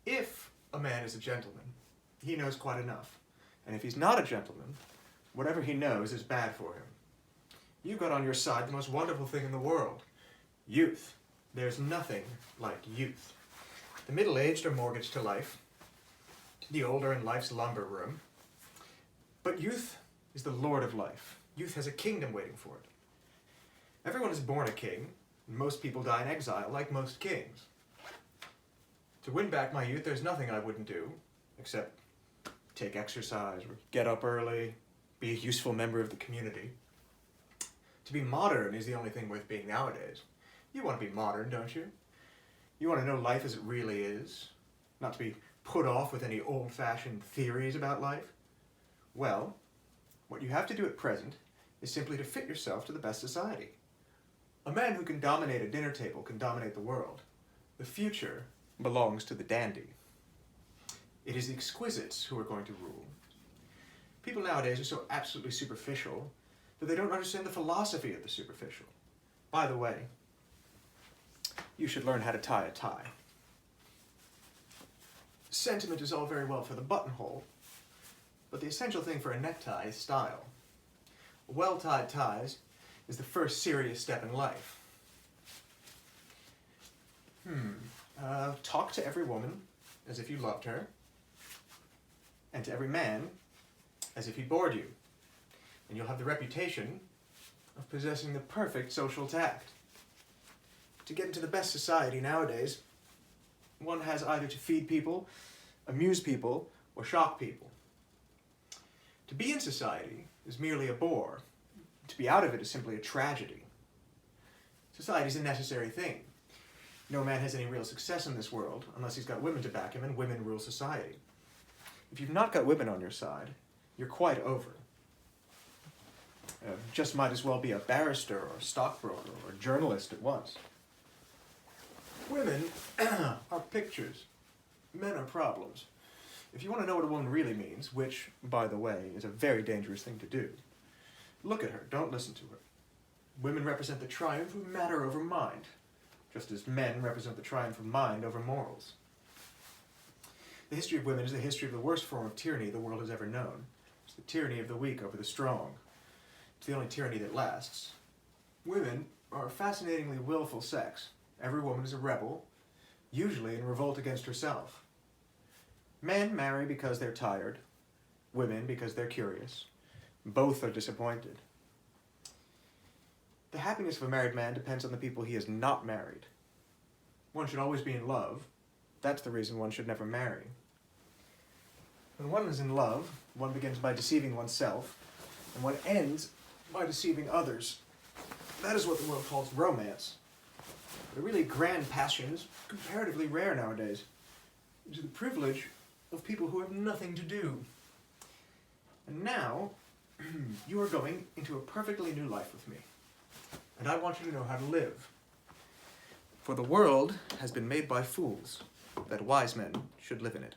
If a man is a gentleman, he knows quite enough. And if he's not a gentleman, whatever he knows is bad for him. You've got on your side the most wonderful thing in the world, youth. There's nothing like youth. The middle-aged are mortgaged to life, the older in life's lumber room. But youth is the lord of life. Youth has a kingdom waiting for it. Everyone is born a king, and most people die in exile like most kings. To win back my youth, there's nothing I wouldn't do, except take exercise, or get up early, be a useful member of the community. To be modern is the only thing worth being nowadays. You want to be modern, don't you? You want to know life as it really is, not to be put off with any old-fashioned theories about life. Well, what you have to do at present is simply to fit yourself to the best society. A man who can dominate a dinner table can dominate the world. The future belongs to the dandy. It is the exquisites who are going to rule. People nowadays are so absolutely superficial that they don't understand the philosophy of the superficial. By the way, you should learn how to tie a tie. Sentiment is all very well for the buttonhole, but the essential thing for a necktie is style. Well-tied ties is the first serious step in life. Talk to every woman as if you loved her, and to every man as if he bored you, and you'll have the reputation of possessing the perfect social tact. To get into the best society nowadays, one has either to feed people, amuse people, or shock people. To be in society is merely a bore. To be out of it is simply a tragedy. Society is a necessary thing. No man has any real success in this world unless he's got women to back him, and women rule society. If you've not got women on your side, you're quite over. Just might as well be a barrister or a stockbroker or a journalist at once. Women are pictures. Men are problems. If you want to know what a woman really means, which, by the way, is a very dangerous thing to do, look at her, don't listen to her. Women represent the triumph of matter over mind, just as men represent the triumph of mind over morals. The history of women is the history of the worst form of tyranny the world has ever known. It's the tyranny of the weak over the strong. It's the only tyranny that lasts. Women are a fascinatingly willful sex. Every woman is a rebel, usually in revolt against herself. Men marry because they're tired, women because they're curious. Both are disappointed. The happiness of a married man depends on the people he has not married. One should always be in love. That's the reason one should never marry. When one is in love, one begins by deceiving oneself, and one ends by deceiving others. That is what the world calls romance. But a really grand passion is comparatively rare nowadays. It is the privilege of people who have nothing to do. And now, you are going into a perfectly new life with me. And I want you to know how to live. For the world has been made by fools, that wise men should live in it.